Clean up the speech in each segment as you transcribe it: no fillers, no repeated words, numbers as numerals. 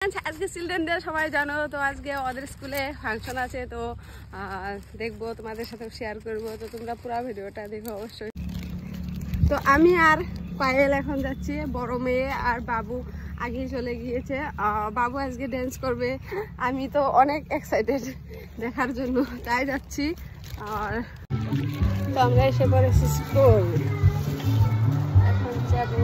আজকে children day সবাই জানো তো, আজকে ওদের স্কুলে ফাংশন আছে তো দেখবো, তোমাদের সাথে শেয়ার করব, তো তোমরা পুরো ভিডিওটা দেখো অবশ্যই। তো আমি আর পায়েল এখন যাচ্ছি, বড় মেয়ে আর বাবু আগে চলে গিয়েছে। বাবু আজকে ড্যান্স করবে, আমি তো অনেক এক্সাইটেড দেখার জন্য, তাই যাচ্ছি। আর তো আমরা এসে পড়েছি স্কুল, এখন যাবো।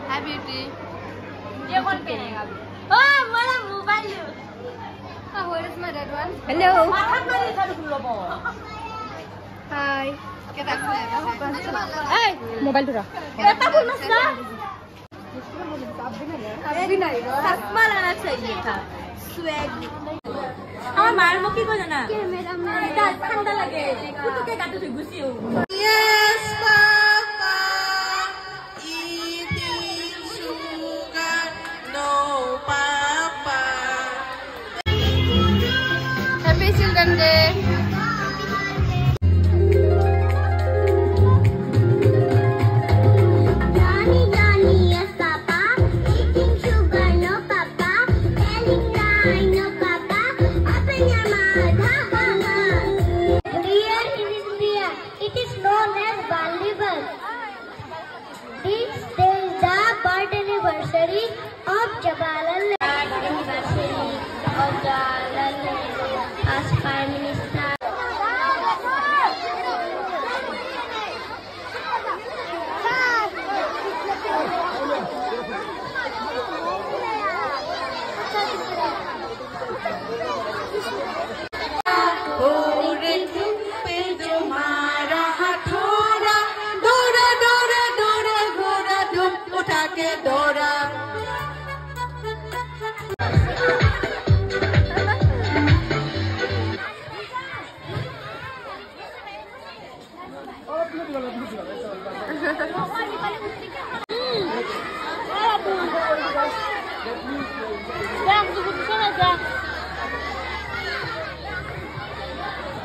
Hi beauty. ये कौन पहनेगा? Oh, मेरा mobile. Oh, where is my red one? Hello. हाथ में नहीं चालू करो बो. Hi. क्या कर रहे हो? Hey, मोबाइल दूरा. ऐसा बोल मत ना. अभी नहीं. चश्मा लगाना चाहिए था. Swag. हमारे मार मुकी को जाना. मेरा ठंडा लगे. कुछ के काटो तो गुस्से हो. Yes, Papa. Happy Children's Day. Johnny, Johnny, yes, Papa. Eating sugar, no, Papa. Telling lie, no, Papa. Open your mouth, ha, ha, ha. Real, it is real. It is known as volleyball. This is the birth anniversary of Jawaharlal Nehru. Of Jawaharlal Nehru as Prime Minister.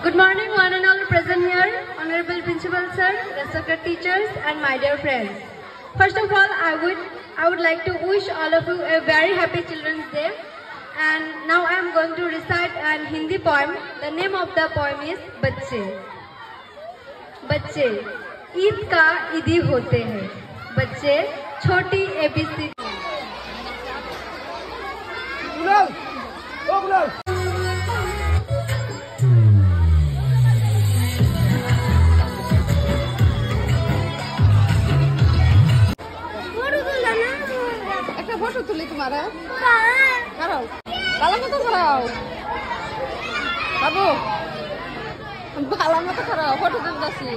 Good morning, one and all present here, Honorable Principal Sir, respected teachers, and my dear friends. First of all, I would like to wish all of you a very happy Children's Day. And now I am going to recite an Hindi poem. The name of the poem is बच्चे. बच्चे ईद का ईदी होते हैं, बच्चे छोटी ABC. একটা photo তুলি তোমার, খারাও ভালো মতো খারাও বাবু, ভালো মতো খারাও, ফটো তুলতেছি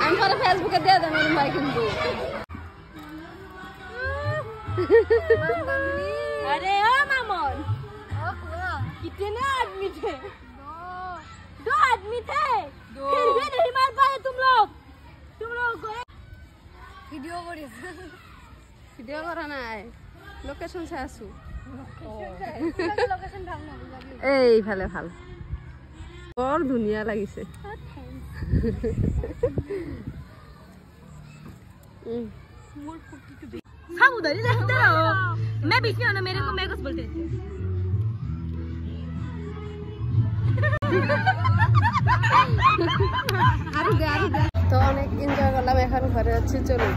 আমি, পরে ফেসবুকে দিয়ে দেবো ভাই। কিন্তু अरे ओ मामन, कितने आदमी थे? दो आदमी थे, फिर भी नहीं मार पाए तुम लोग को। ভিডিও করা নাই, লোকেশন চাই আছো। এই ভালে ভাল, বৰ ধুনীয়া লাগিছে। हम उधर ही रहते रहो, मैं बीच में आना, मेरे को बोलते रहते। তো অনেক এনজয় করলাম, এখন ঘরে যাচ্ছি, চলুন।